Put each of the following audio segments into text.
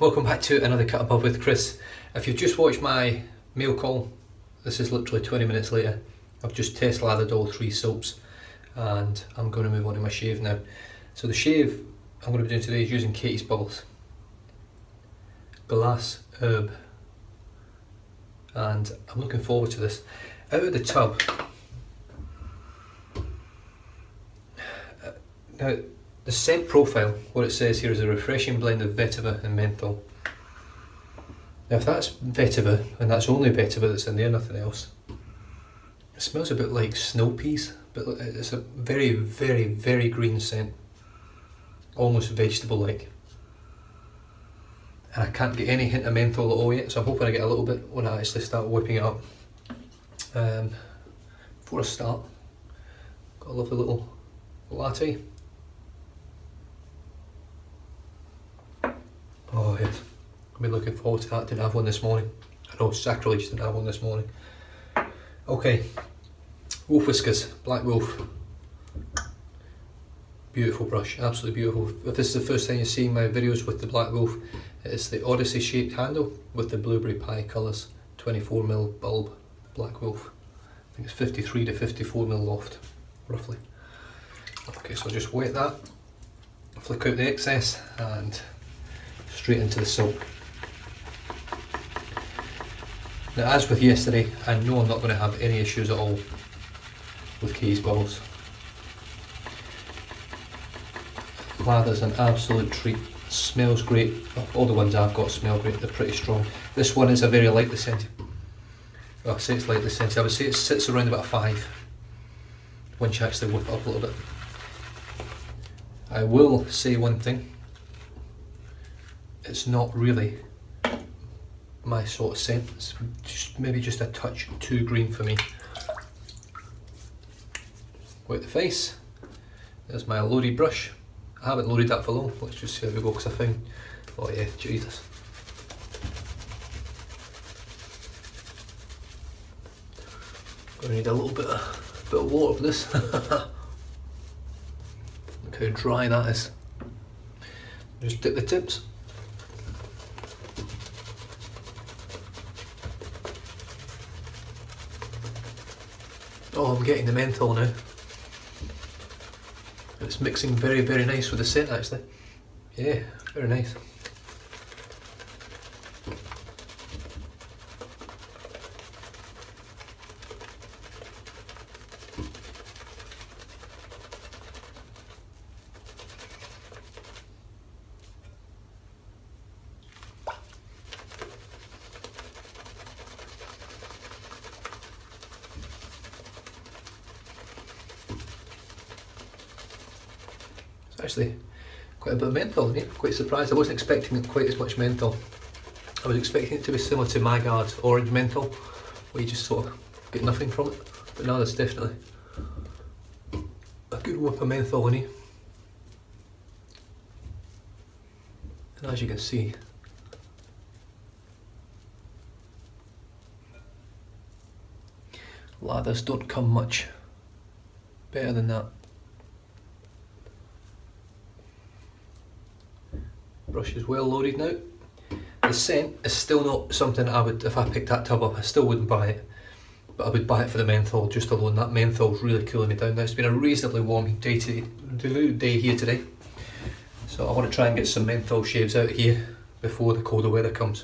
welcome back to another Cut Above with Chris. If you've just watched my mail call, this is literally 20 minutes later. I've just test lathered all 3 soaps and I'm going to move on to my shave now. So the shave I'm going to be doing today is using Catie's bubbles, Glace, Herbe, and I'm looking forward to this. Out of the tub, now the scent profile, what it says here is a refreshing blend of vetiver and menthol. Now if that's vetiver, and that's only vetiver that's in there, nothing else, it smells a bit like snow peas, but it's a very, very, very green scent, almost vegetable-like. And I can't get any hint of menthol at all yet, so I'm hoping I get a little bit when I actually start whipping it up. Before I start, got a lovely little latte. Oh yes, I've been looking forward to that. Didn't have one this morning. I know, sacrilege, didn't have one this morning. Okay, Wolf Whiskers, Black Wolf. Beautiful brush, absolutely beautiful. If this is the first time you're seeing my videos with the Black Wolf, it's the Odyssey shaped handle with the blueberry pie colours, 24mm bulb, Black Wolf. I think it's 53 to 54mm loft, roughly. Okay, so I'll just wet that, flick out the excess and straight into the soap. Now as with yesterday, I know I'm not going to have any issues at all with Catie's bubbles. Lather's an absolute treat, smells great. All the ones I've got smell great, they're pretty strong. This one is a very lightly scented. Well, I say it's lightly scented, I would say it sits around about 5 once you actually whip it up a little bit. I will say one thing, it's not really my sort of scent, it's maybe just a touch too green for me. Wet the face, there's my loaded brush. I haven't loaded that for long, let's just see how we go because I found, oh yeah, Jesus. Gonna need a little bit of water for this. Look how dry that is. Just dip the tips. Oh, I'm getting the menthol now. It's mixing very, very nice with the scent actually. Yeah, very nice. Actually quite a bit of menthol in it, quite surprised. I wasn't expecting quite as much menthol. I was expecting it to be similar to my Guard's orange menthol, where you just sort of get nothing from it, but now there's definitely a good whiff of menthol in it. And as you can see, lathers don't come much better than that. Brush is well loaded now. The scent is still not something I would, if I picked that tub up, I still wouldn't buy it. But I would buy it for the menthol just alone. That menthol's really cooling me down now. It's been a reasonably warm day here today. So I want to try and get some menthol shaves out here before the colder weather comes.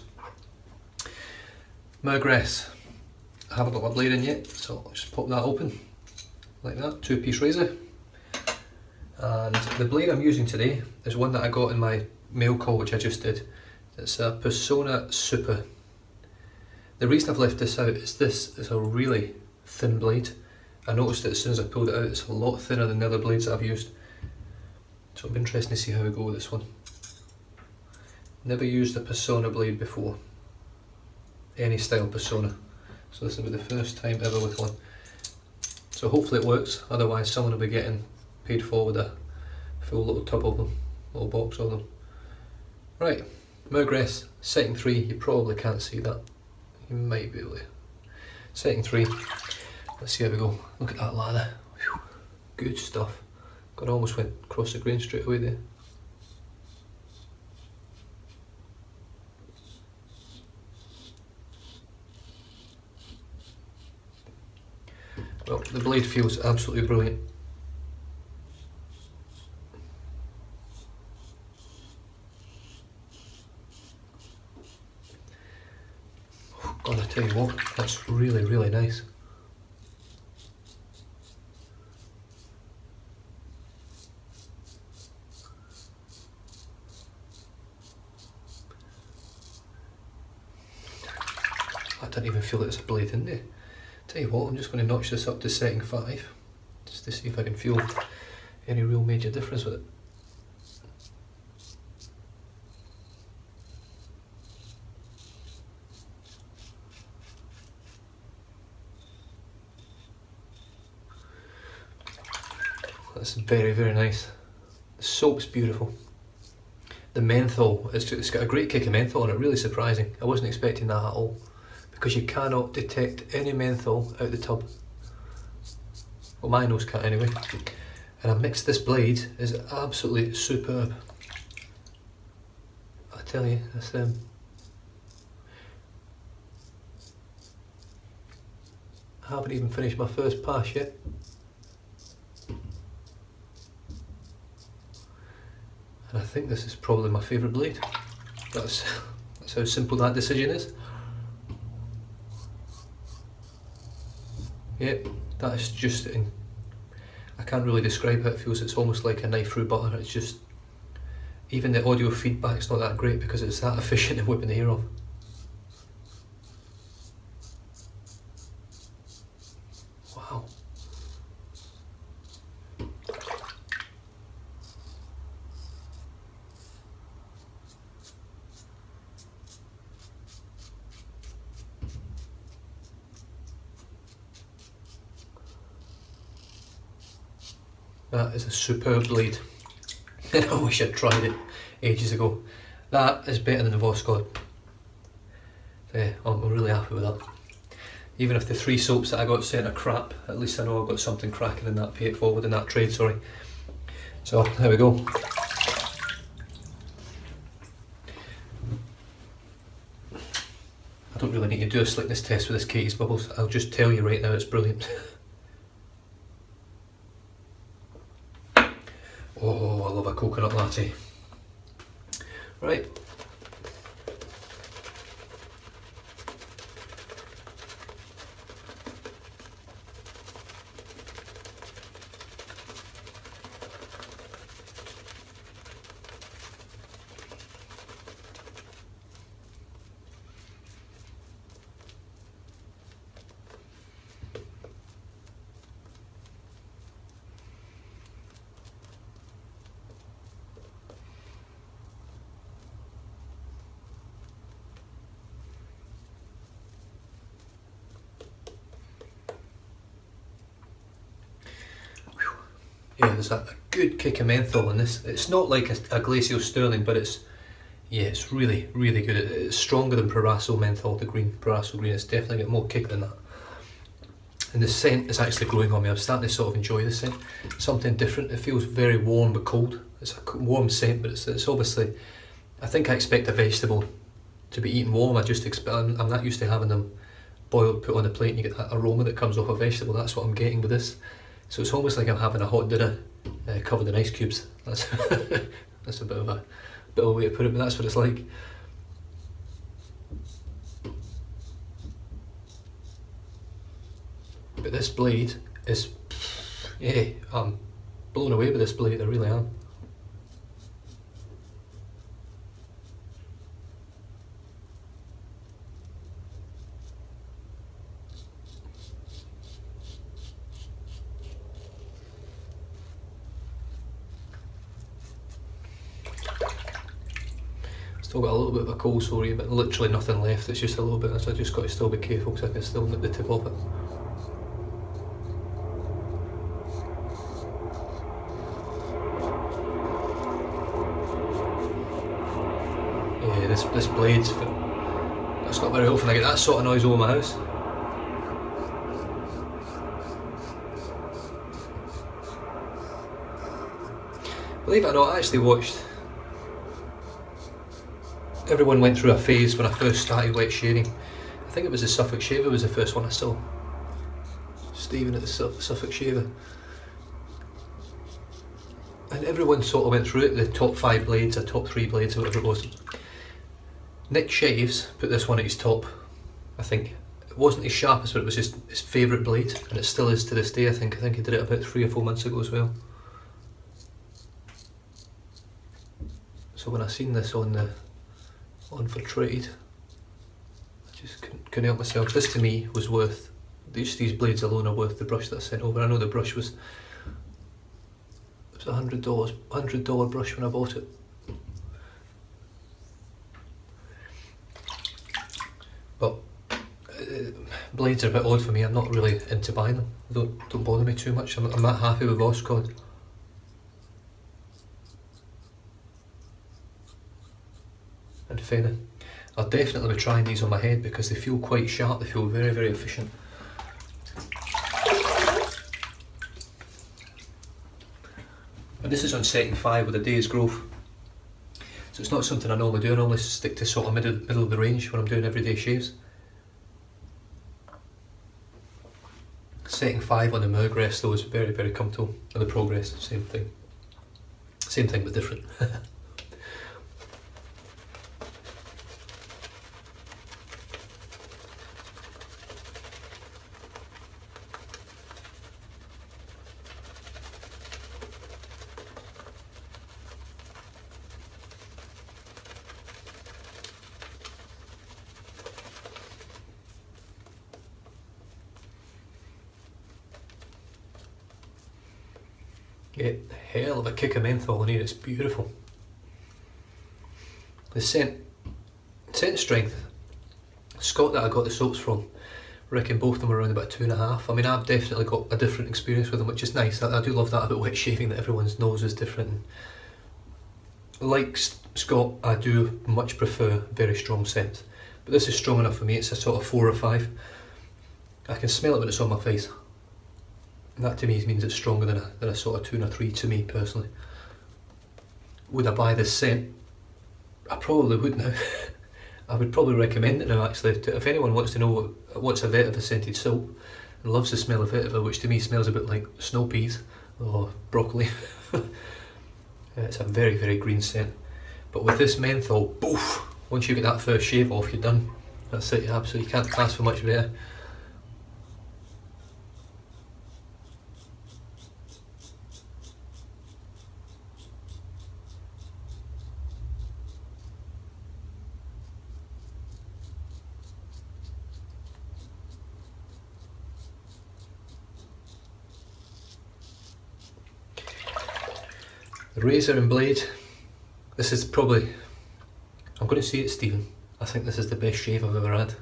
Grace. I haven't got my blade in yet, so I'll just pop that open like that, 2-piece razor. And the blade I'm using today is one that I got in my mail call which I just did. It's a Persona Super. The reason I've left this out is this is a really thin blade. I noticed that as soon as I pulled it out it's a lot thinner than the other blades that I've used. So it'll be interesting to see how we go with this one. Never used a Persona blade before. Any style Persona. So this will be the first time ever with one. So hopefully it works, otherwise someone will be getting paid for with a full little tub of them, little box of them. Right, Grace, setting 3, you probably can't see that. You might be able to. Setting 3, let's see how we go. Look at that lather, whew, good stuff. God, almost went across the grain straight away there. but the blade feels absolutely brilliant. God, I tell you what, that's really, really nice. I didn't even feel that there's a blade in there. Tell you what, I'm just going to notch this up to setting 5, just to see if I can feel any real major difference with it. That's very, very nice. The soap's beautiful. The menthol, it's got a great kick of menthol on it, really surprising. I wasn't expecting that at all, because you cannot detect any menthol out the tub. Well, my nose can't anyway. And I mixed this blade, is absolutely superb. I tell you, it's I haven't even finished my first pass yet. And I think this is probably my favourite blade. That's how simple that decision is. Yep, that is just, I can't really describe how it feels. It's almost like a knife through butter. It's just, even the audio feedback's not that great because it's that efficient in whipping the hair off. Wow. That is a superb blade. I wish I'd tried it ages ago. That is better than the Voskhod. Yeah, I'm really happy with that. Even if the 3 soaps that I got sent are crap, at least I know I've got something cracking in that pay it forward, in that trade, sorry. So, there we go. I don't really need to do a slickness test with this Catie's Bubbles. I'll just tell you right now, it's brilliant. Oh, I love a coconut latte. Right. Yeah, there's a good kick of menthol in this. It's not like a Glace Sterling, but it's really, really good. It's stronger than Proraso menthol, the green Proraso green. It's definitely got more kick than that. And the scent is actually growing on me. I'm starting to sort of enjoy the scent. Something different. It feels very warm but cold. It's a warm scent, but it's obviously, I think I expect a vegetable to be eaten warm. I'm not used to having them boiled, put on a plate, and you get that aroma that comes off a vegetable. That's what I'm getting with this. So it's almost like I'm having a hot dinner covered in ice cubes. That's that's a bit of a way to put it, but that's what it's like. But this blade is, yeah, I'm blown away with this blade. I really am. Still got a little bit of a cold sore here, but literally nothing left. It's just a little bit, so I just got to still be careful because I can still nip the tip off it. Yeah, this blade's, it's not very often I get that sort of noise over my house. Believe it or not, I actually watched, everyone went through a phase when I first started wet shaving. I think it was the Suffolk Shaver was the first one I saw. staving at the Suffolk shaver. And everyone sort of went through it, the top 5 blades or top 3 blades or whatever it was. Nick Shaves put this one at his top, I think. It wasn't his sharpest, but it was just his favourite blade, and it still is to this day, I think. I think he did it about 3 or 4 months ago as well. So when I seen this on for trade, I just couldn't help myself. This to me was worth, just these blades alone are worth the brush that I sent over. I know the brush was $100 brush when I bought it. But blades are a bit odd for me. I'm not really into buying them. They don't bother me too much. I'm not happy with Oscod. And Fenna. I'll definitely be trying these on my head because they feel quite sharp. They feel very, very efficient. And this is on setting 5 with a day's growth. So it's not something I normally do. I normally stick to sort of middle of the range when I'm doing everyday shaves. Setting 5 on the Mergress though is very, very comfortable. And the Progress, same thing. Same thing but different. Get a hell of a kick of menthol in here, it's beautiful. The scent strength, Scott that I got the soaps from, I reckon both of them are around about 2.5. I mean, I've definitely got a different experience with them, which is nice. I do love that about wet shaving, that everyone's nose is different. Like Scott, I do much prefer very strong scents, but this is strong enough for me. It's a sort of 4 or 5. I can smell it when it's on my face. And that to me means it's stronger than a sort of 2 or 3 to me personally. Would I buy this scent? I probably would now. I would probably recommend it now actually. If anyone wants to know what's a vetiver scented soap and loves the smell of vetiver, which to me smells a bit like snow peas or broccoli. It's a very, very green scent. But with this menthol, boof, once you get that first shave off, you're done. That's it, you absolutely can't ask for much better. The razor and blade, this is probably, I'm going to say it Stephen, I think this is the best shave I've ever had.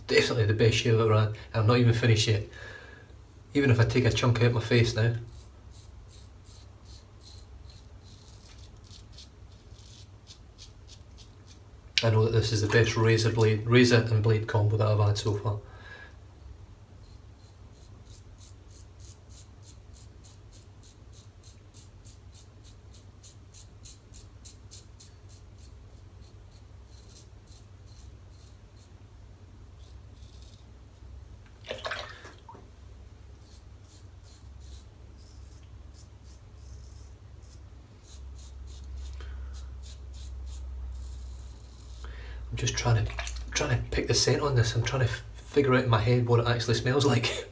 Definitely the best shave I've ever had, and I'm not even finished yet. Even if I take a chunk out my face now. I know that this is the best razor and blade combo that I've had so far. I'm just trying to pick the scent on this. I'm trying to figure out in my head what it actually smells like,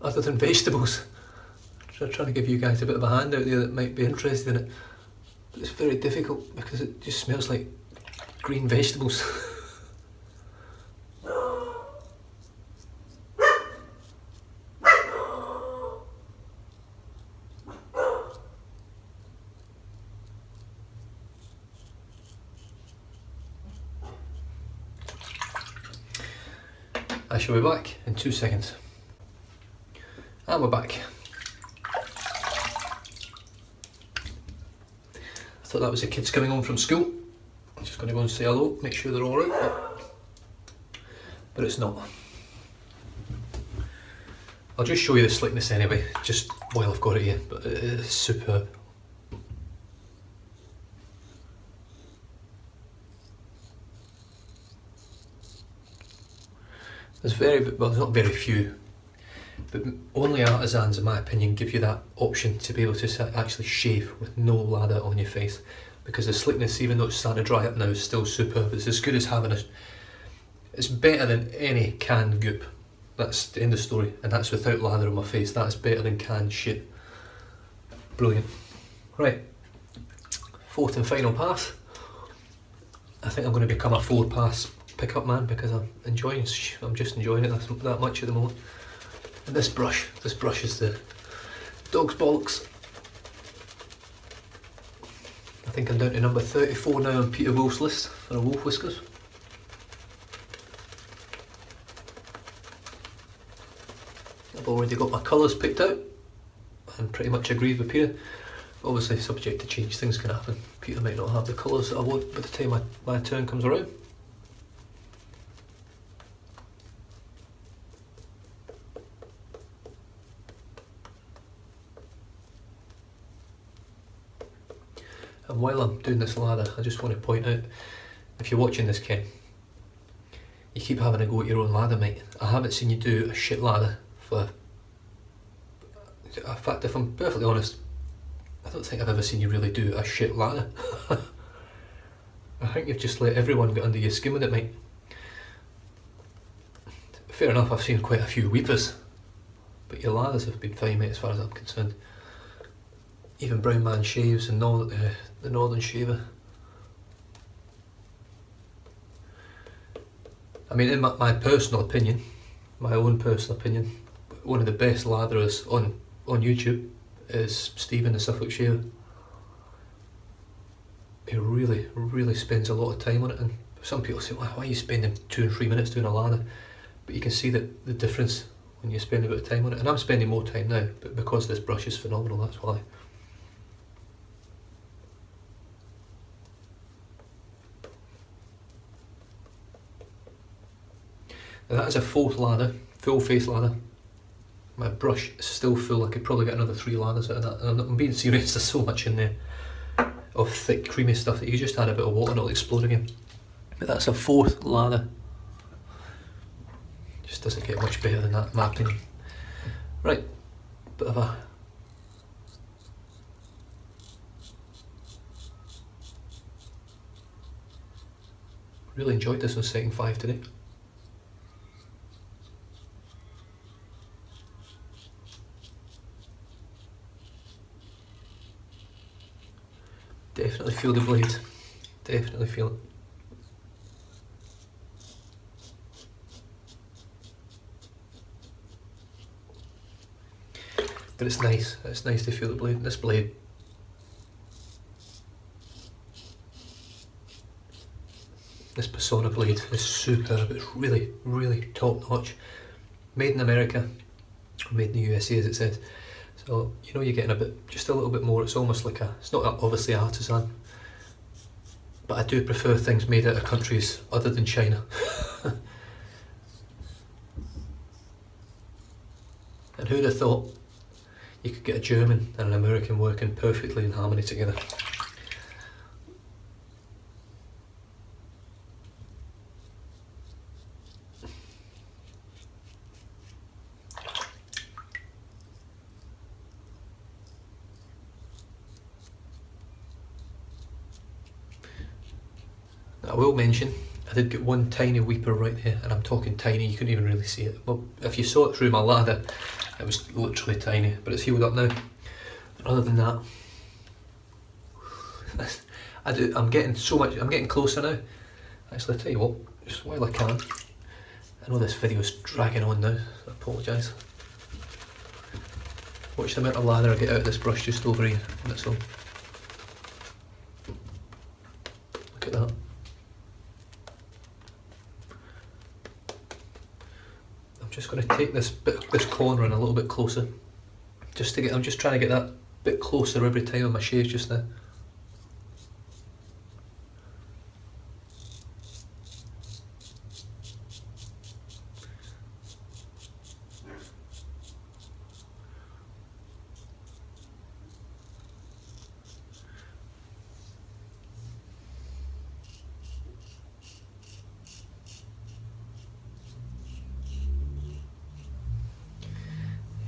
other than vegetables. I'm trying to give you guys a bit of a hand out there that might be interested in it. But it's very difficult because it just smells like green vegetables. I shall be back in 2 seconds. And we're back. I thought that was the kids coming home from school. I'm just going to go and say hello, make sure they're alright. But it's not. I'll just show you the slickness anyway, just while I've got it here, but it is superb. There's there's not very few but only artisans, in my opinion, give you that option to be able to actually shave with no lather on your face, because the slickness, even though it's starting to dry up now, is still superb. It's as good as having it's better than any canned goop. That's the end of the story, and that's without lather on my face. That's better than canned shit. Brilliant. Right, fourth and final pass. I think I'm going to become a 4-pass pickup man, because I'm just enjoying it that much at the moment. And this brush is the dog's bollocks. I think I'm down to number 34 now on Peter Wolf's list for a wolf whiskers. I've already got my colours picked out and pretty much agreed with Peter. Obviously subject to change, things can happen. Peter might not have the colours that I want by the time my turn comes around. And while I'm doing this lather, I just want to point out, if you're watching this, Ken, you keep having a go at your own lather, mate. I haven't seen you do a shit lather for... In fact, if I'm perfectly honest, I don't think I've ever seen you really do a shit lather. I think you've just let everyone get under your skin with it, mate. Fair enough, I've seen quite a few weepers, but your lathers have been fine, mate, as far as I'm concerned. Even Brown Man Shaves and the Northern Shaver. I mean, in my personal opinion, my own personal opinion, one of the best latherers on YouTube is Stephen the Suffolk Shaver. He really spends a lot of time on it, and some people say, why are you spending 2 and 3 minutes doing a lather? But you can see the difference when you spend a bit of time on it, and I'm spending more time now, but because this brush is phenomenal, that's why. Now that is a 4th lather, full face lather. My brush is still full. I could probably get another 3 lathers out of that. And I'm being serious, there's so much in there of thick creamy stuff that you just add a bit of water and it'll explode again. But that's a 4th lather. Just doesn't get much better than that, in my opinion. Right, bit of a... Really enjoyed this on setting 5 today. Definitely feel the blade, definitely feel it. But it's nice to feel the blade. This blade, this Persona blade is superb. It's really top notch. Made in America, or made in the USA as it says. So, you know, you're getting just a little bit more. It's almost like it's not obviously artisan, but I do prefer things made out of countries other than China. And who'd have thought you could get a German and an American working perfectly in harmony together. I will mention, I did get one tiny weeper right there, and I'm talking tiny, you couldn't even really see it. Well, if you saw it through my lather, it was literally tiny, but it's healed up now. And other than that, I'm getting closer now. Actually, I'll tell you what, just while I can, I know this video's dragging on now, so I apologise. Watch the amount of lather I get out of this brush just over here, and that's all. Look at that. I'm just going to take this corner in a little bit closer, I'm just trying to get that bit closer every time on my shave just now.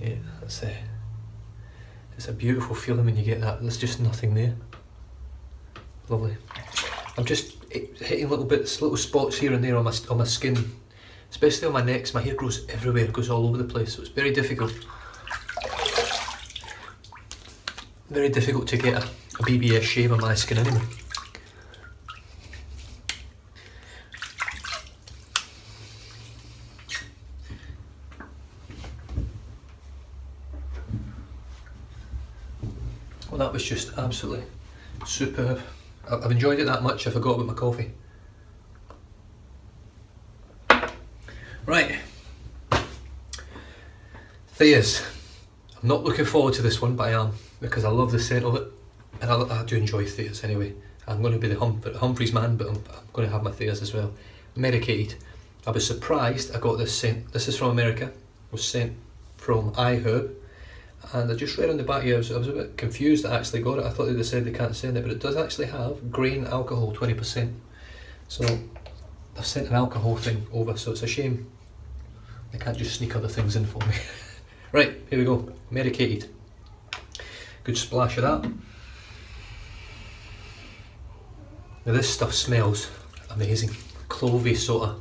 Yeah, that's it's a beautiful feeling when you get that. There's just nothing there. Lovely. I'm just hitting little bits, little spots here and there on my skin, especially on my neck. My hair grows everywhere, it goes all over the place, so it's very difficult. Very difficult to get a BBS shave on my skin anyway. Well, that was just absolutely superb. I've enjoyed it that much I forgot about my coffee. Right. Theas. I'm not looking forward to this one, but I am, because I love the scent of it, and I do enjoy Theas anyway. I'm going to be the Humphreys man, but I'm going to have my Theas as well. Medicated. I was surprised I got this scent. This is from America. It was sent from Herbe. And I just read on the back here, I was a bit confused I actually got it. I thought they'd have said they can't send it, but it does actually have grain alcohol, 20%. So they've sent an alcohol thing over, so it's a shame they can't just sneak other things in for me. Right, here we go. Medicated. Good splash of that. Now this stuff smells amazing. Clovey sort of.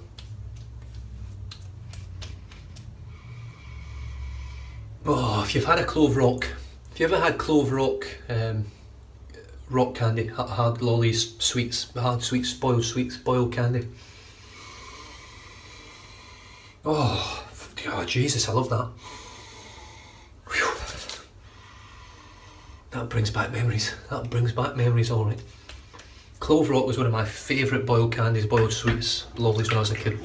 Oh, if you've had a clove rock, if you ever had clove rock, rock candy, hard lollies, sweets, hard sweets, spoiled candy. Oh Jesus, I love that. Whew. That brings back memories. That brings back memories, alright. Clove rock was one of my favourite boiled candies, boiled sweets, lollies when I was a kid.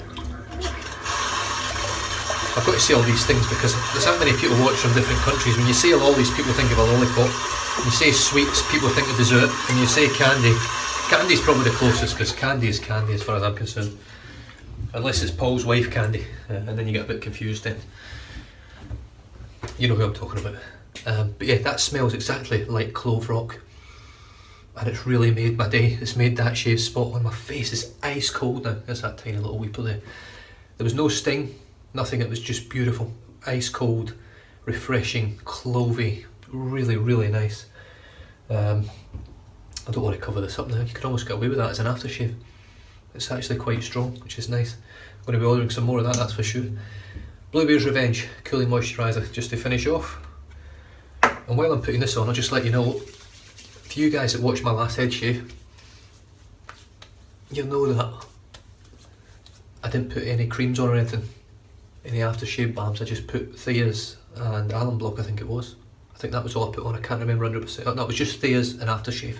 I've got to say all these things because there's that many people watch from different countries. When you say lollies, people think of a lollipop. When you say sweets, people think of dessert. When you say candy, candy's probably the closest, because candy is candy as far as I'm concerned. Unless it's Paul's wife candy, and then you get a bit confused then. You know who I'm talking about. But yeah, that smells exactly like clove rock. And it's really made my day. It's made that shave spot on my face. It's ice cold now. There's that tiny little weeper there. There was no sting. Nothing, it was just beautiful, ice cold, refreshing, clovey, really, really nice. I don't want to cover this up now, you could almost get away with that as an aftershave. It's actually quite strong, which is nice. I'm going to be ordering some more of that, that's for sure. Bluebeard's Revenge, cooling moisturiser, just to finish off. And while I'm putting this on, I'll just let you know, for you guys that watched my last head shave, you'll know that I didn't put any creams on or anything. Any aftershave balms, I just put Theas and Alum Block, I think it was. I think that was all I put on, I can't remember 100%. No, it was just Theas and aftershave.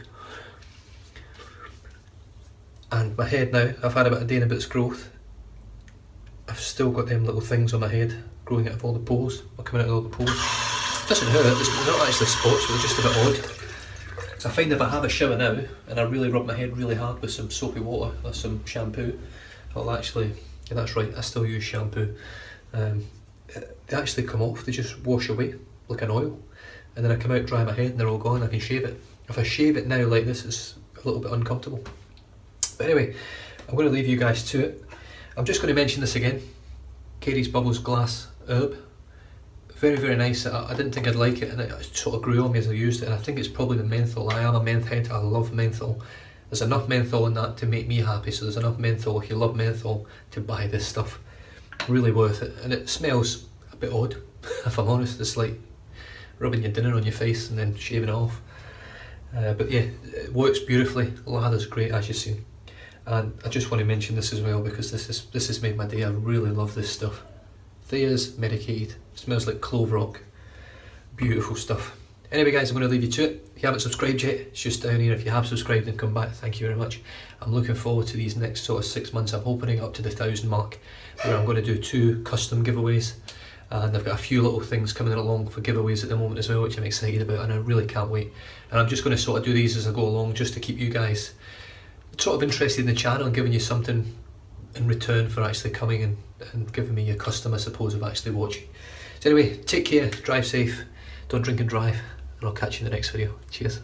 And my head now, I've had about a day and a bit's growth. I've still got them little things on my head, growing out of all the pores, or coming out of all the pores. It doesn't hurt, it's not actually spots, but they're just a bit odd. I find if I have a shower now, and I really rub my head really hard with some soapy water, or some shampoo, I'll actually, yeah, that's right, I still use shampoo. They actually come off, they just wash away like an oil, and then I come out, dry my head, and they're all gone. I can shave it. If I shave it now like this, it's a little bit uncomfortable. But anyway, I'm going to leave you guys to it. I'm just going to mention this again. Catie's Bubbles Glace Herbe. Very, very nice. I didn't think I'd like it, and it sort of grew on me as I used it, and I think it's probably the menthol. I am a menth head, I love menthol. There's enough menthol in that to make me happy, so there's enough menthol, if you love menthol, to buy this stuff. Really worth it, and it smells a bit odd, if I'm honest. It's like rubbing your dinner on your face and then shaving it off. But yeah, it works beautifully. Lather's great, as you've seen. And I just want to mention this as well, because this has made my day. I really love this stuff. Theas Medicated, smells like clove rock. Beautiful stuff. Anyway guys, I'm going to leave you to it. If you haven't subscribed yet, it's just down here. If you have subscribed and come back, thank you very much. I'm looking forward to these next sort of 6 months. I'm opening up to the 1,000 mark, where I'm going to do 2 custom giveaways. And I've got a few little things coming along for giveaways at the moment as well, which I'm excited about, and I really can't wait. And I'm just going to sort of do these as I go along, just to keep you guys sort of interested in the channel and giving you something in return for actually coming and giving me a custom, I suppose, of actually watching. So anyway, take care, drive safe, don't drink and drive, and I'll catch you in the next video. Cheers.